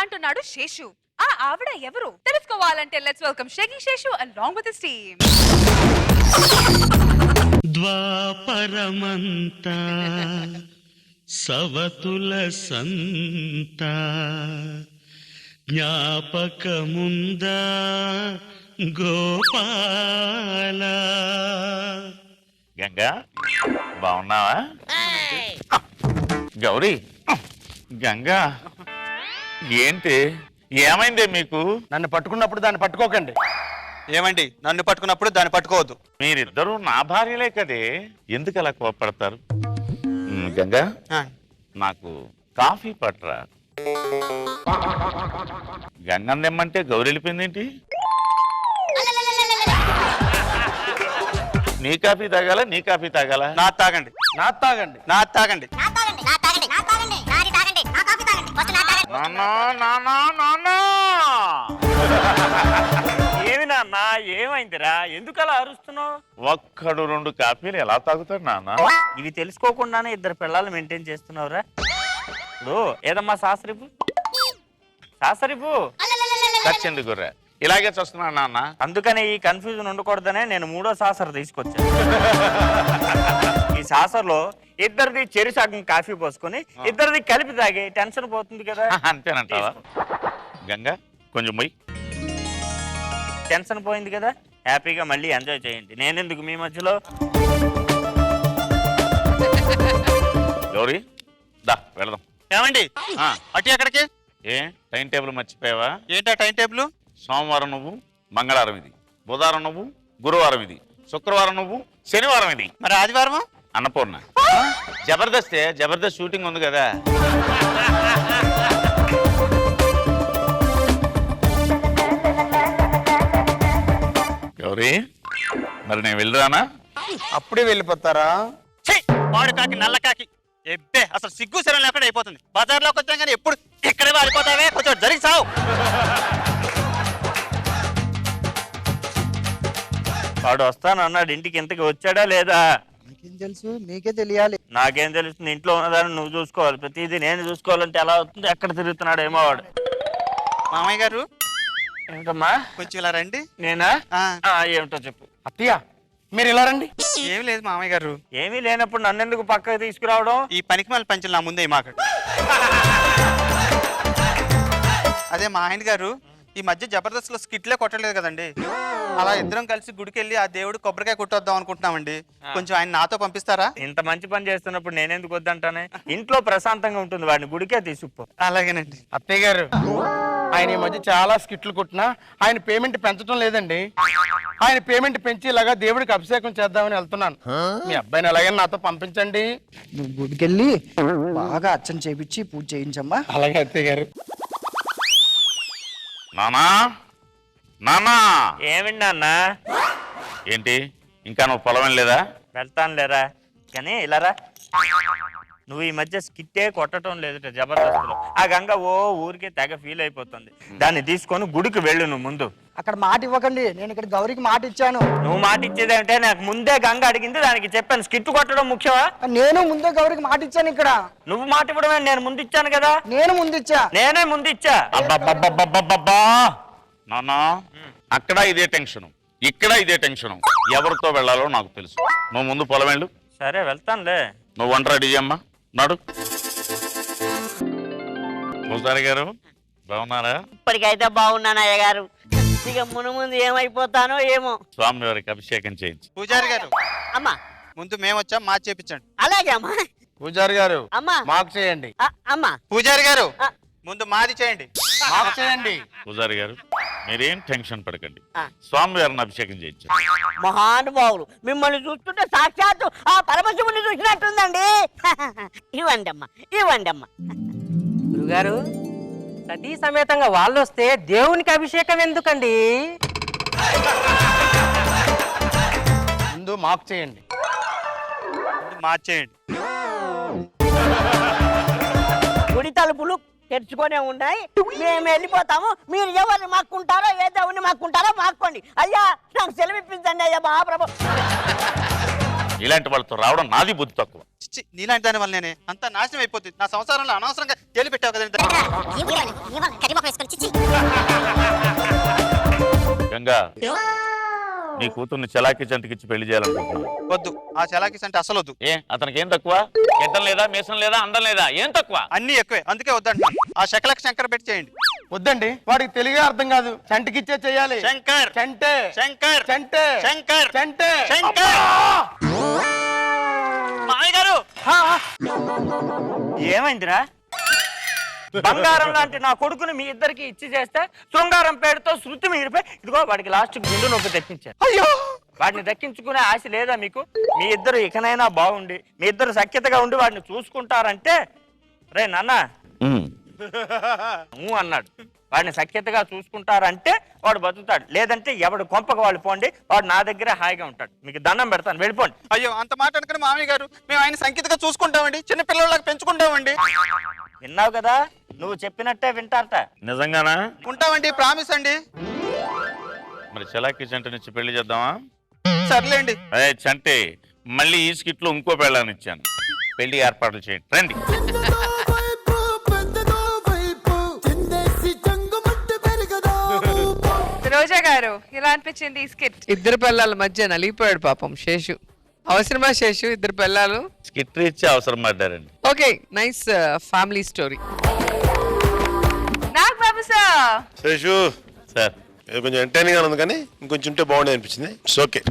అంటున్నాడు శేషు. ఆ ఆవిడ ఎవరు తెలుసుకోవాలంటే let's welcome Shaking Seshu along with his team. ద్వాపరమంత సవతుల సంత జ్ఞాపకముందా గోపాల. గంగా బాగున్నావా? గౌరీ, గంగా ఏంటి ఏమైందే మీకు? నన్ను పట్టుకున్నప్పుడు దాన్ని పట్టుకోకండి. ఏమండి, నన్ను పట్టుకున్నప్పుడు దాన్ని పట్టుకోవద్దు. మీరిద్దరూ నా భార్యలే కదే, ఎందుకు అలా కోప్పడతారు? గంగా, నాకు కాఫీ పట్టరా. గంగం తెమ్మంటే గౌరీ వెళ్ళిపోయిందేంటి? నీ కాఫీ తాగాల, నీ కాఫీ తాగాల? నా తాగండి, నా తాగండి, నా తాగండి. ఏమి నాన్న, ఏమైందిరా? ఎందుకు అలా అరుస్తున్నావు? ఒక్కడు రెండు కాఫీలు ఎలా తాగుతాడు నాన్న? ఇవి తెలుసుకోకుండానే ఇద్దరు పిల్లలు మెయింటైన్ చేస్తున్నావురా. ఇప్పుడు ఏదమ్మా శాస్త్రిపు చచ్చెందుకురా ఇలాగే చూస్తున్నాడు నాన్న? అందుకనే ఈ కన్ఫ్యూజన్ ఉండకూడదనే నేను 3వ సాసర్ తీసుకొచ్చాను. ఈ సాసర్లో ఇద్దరిది చెరి సగం కాఫీ పోసుకొని ఇద్దరిది కలిపి తాగి టెన్షన్ పోతుంది కదా. అంతేనంటావా? గంగా కొంచెం పోయి. టెన్షన్ పోయింది కదా, హ్యాపీగా మళ్ళీ ఎంజాయ్ చేయండి. నేనెందుకు మీ మధ్యలో? గౌరీ దా వెళదాం. ఏమండి, అటు ఎక్కడికి? ఏ టైం టేబుల్ మర్చిపోయావా? ఏంటా టైం టేబుల్? సోమవారం నువ్వు, మంగళవారం ఇది, బుధవారం నువ్వు, గురువారం ఇది, శుక్రవారం నువ్వు, శనివారం ఇది. మరి ఆదివారమా? అన్నపూర్ణ. జబర్దస్త్ షూటింగ్ ఉంది కదా. గౌరీ, మరి నేను వెళ్ళరానా? అప్పుడే వెళ్ళిపోతారా? వాడు కాకి నల్ల కాకి. ఎబ్బే, అసలు సిగ్గు శరం లేకుండా అయిపోతుంది. బజార్లోకి వచ్చాం కానీ ఎప్పుడు ఇక్కడే వాడిపోతావే, కొంచెం జరిగి సావు. వాడు వస్తానన్నాడు, ఇంటికి ఇంతకి వచ్చాడా లేదా? నాకేం తెలుసు, నీకే తెలియాలి. నాకేం తెలుస్తుంది? ఇంట్లో ఉన్నదాన్ని నువ్వు చూసుకోవాలి, ప్రతిదీ నేను చూసుకోవాలంటే ఎలా అవుతుంది? ఎక్కడ తిరుగుతున్నాడు ఏమో వాడు. మామయ్య గారు ఏమిటమ్మా? కొంచెం ఇలా రండి. నేనా? ఏమిటో చెప్పు. అత్తయ్య మీరు ఇలా రండి. ఏమి లేదు మామయ్య గారు. ఏమీ లేనప్పుడు నన్నెందుకు పక్కకు తీసుకురావడం? ఈ పనికి మళ్ళీ పంచులు నా ముందే మాకు. అదే మా ఆయన గారు ఈ మధ్య జబర్దస్త్లో స్కిట్లే కొట్టలేదు కదండి. అలా ఇద్దరం కలిసి గుడికి వెళ్ళి ఆ దేవుడు కొబ్బరికాయ కొట్టొద్దాం అనుకుంటున్నామండి. కొంచెం ఆయన నాతో పంపిస్తారా? ఇంత మంచి పని చేస్తున్నప్పుడు నేనెందుకు వద్దంటానే? ఇంట్లో ప్రశాంతంగా ఉంటుంది, వాడిని గుడికే తీసుకుపో. అలాగేనండి. అత్తయ్య గారు, ఆయన ఈ మధ్య చాలా స్కిట్లు కొట్టినా ఆయన పేమెంట్ పెంచడం లేదండి. ఆయన పేమెంట్ పెంచి ఇలాగా దేవుడికి అభిషేకం చేద్దామని వెళ్తున్నాను. మీ అబ్బాయిని ఎలాగైనా నాతో పంపించండి. నువ్వు గుడికెళ్ళి బాగా అర్చన చేపించి పూజ చేయించమ్మా. అలాగే అత్తయ్య గారు. నానా, నానా. ఏమిటి నాన్న? ఏంటి ఇంకా నువ్వు పొలం వెళ్ళలేదా? వెళ్తాను లేరా, కానీ ఇలారా. నువ్వు ఈ మధ్య స్కిట్టే కొట్టడం లేదు జబర్దస్త్లో. ఆ గంగ ఓ ఊరికే తెగ ఫీల్ అయిపోతుంది. దాన్ని తీసుకొని గుడికి వెళ్ళు నువ్వు ముందు. అక్కడ మాట ఇవ్వకండి, నేను ఇక్కడ గౌరికి మాట ఇచ్చాను. నువ్వు మాట ఇచ్చేదంటే నాకు ముందే గంగ అడిగింది, దానికి చెప్పాను. స్కిట్ కొట్టడం ముఖ్యమా? నేను ముందే గౌరికి మాట ఇచ్చాను. ఇక్కడ నువ్వు మాట ఇవ్వడమే, నేను ముందు ఇచ్చాను కదా. నేను ముందు ఇచ్చా. నేనే ముందు ఇచ్చా. అబ్బబ్బబ్బబ్బబ్బబ్బా! నానా, అక్కడ ఇదే టెన్షన్, ఇక్కడ ఇదే టెన్షన్. ఎవరితో వెళ్ళాలో నాకు తెలుసు. నువ్వు ముందు పొలం వెళ్ళు. సరే వెళ్తానులే. నువ్వు వంట రెడీ చేయమ్మా, నాడు. పూజారి గారు బాగున్నారా? ఇప్పటికైతే బాగున్నాను అయ్య గారు. ఇక ముందు ఏమైపోతానో ఏమో. స్వామి వారికి అభిషేకం చేయించి. పూజారి గారు అమ్మా, ముందు మేము వచ్చాం, మా చేపించండి. అలాగే అమ్మా. పూజారి గారు అమ్మా, మాకు చేయండి. అమ్మా. పూజారి గారు ముందు మాది చేయండి. మాకు చేయండి. పూజారి గారు మీరేం టెన్షన్ పడకండి, స్వామి వారిని అభిషేకం చేయించండి. మహానుభావులు, మిమ్మల్ని చూస్తుంటే సాక్షాత్తు ఆ పరమశివుని చూసినట్టుందండి. ఇవ్వండి అమ్మా, ఇవ్వండి అమ్మా. గురుగారు, సతీ సమేతంగా వాళ్ళు వస్తే దేవునికి అభిషేకం ఎందుకండి? ముందు మాకు చేయండి. ముందు మా చేయండి. గుడి తలుపులు తెరుచుకొనే ఉన్నాయి, మేము వెళ్ళిపోతాము. మీరు ఎవరిని మాక్కుంటారో, ఏ దేవుని మాక్కుంటారో మాక్కోండి. అయ్యా నాకు సెలవు ఇప్పించండి అయ్యా మహాప్రభు. ఇలాంటి వాళ్ళతో రావడం నాది బుద్ధి తక్కువ. చిచ్చి నీలాంటి దాని వల్ల నేనే అంత నాశనం అయిపోతుంది. నా సంసారంలో అనవసరంగా తేలి పెట్టావు కదండి. గంగా నీ కూతుర్ని చలాకీ జంటకిచ్చి పెళ్లి చేయాలనుకుంటున్నా. వద్దు, ఆ చలాకీస్ అంటే అసలు వద్దు. ఏ అతనికి ఏం తక్కువ? ఎద్దం లేదా, మీసం లేదా, అందం లేదా, ఏం తక్కువ? అన్ని ఎక్కువే, అందుకే వద్దంటున్నాను. ఆ శకలకి శంకర్ పెట్టి చేయండి. వద్దండి, వాడికి తెలుగే అర్థం కాదు. చంటికిచ్చే చెయ్యాలి. శంకర్ చంటే శంకర్ చంటే శంకర్ చంటే శంకర్. మామయ్య గారు ఏమైందిరా? బంగారం లాంటి నా కొడుకుని మీ ఇద్దరికి ఇచ్చి చేస్తే శృంగారం పేరుతో శృతి మీరిపోయి ఇదిగో వాడికి లాస్ట్ గుండె నొప్పి దక్కించారు. అయ్యో, వాడిని దక్కించుకునే ఆశ లేదా మీకు? మీ ఇద్దరు ఇకనైనా బాగుండి మీ ఇద్దరు సఖ్యతగా ఉండి వాడిని చూసుకుంటారంటే రే నాన్న అన్నాడు. వాడిని సఖ్యతగా చూసుకుంటారంటే వాడు బతుకుతాడు, లేదంటే ఎవడు కొంపక వాళ్ళు పోండి, వాడు నా దగ్గర హాయిగా ఉంటాడు. మీకు దండం పెడతాను, వెళ్ళిపోండి. అయ్యో, అంత మాట అనుకుని మామయ్య గారు, మేము ఆయన సంకేతగా చూసుకుంటామండి, చిన్న పిల్లలకు పెంచుకుంటామండి. విన్నావు కదా, నువ్వు చెప్పినట్టే వింటారట. నిజంగానా? ఉంటామండి, ప్రామిస్ అండి. మరి చలాకీ జంట నుంచి పెళ్లి చేద్దామా? సర్లేండి. అదే చంటే, మళ్ళీ ఈ స్కిట్ లో ఇంకో పెళ్ళాన్ని ఇచ్చాను. పెళ్లి ఏర్పాట్లు చేయండి, రండి. రోజా గారు ఎలా అనిపించింది ఈ స్కిట్? ఇద్దరు పిల్లల మధ్య నలిగిపోయాడు పాపం శేషు. అవసరమా శేషు ఇద్దరు పిల్లలు? స్కిట్ ఇచ్చి అవసరం పడ్డారండి. Okay, nice family story. Nag Babu sir. Seshu sir ఇది కొంచెం ఎంటర్టైనింగ్ గా ఉంది, కానీ ఇంకొంచెం ఉంటే బాగుండేది అనిపించింది. ఓకే.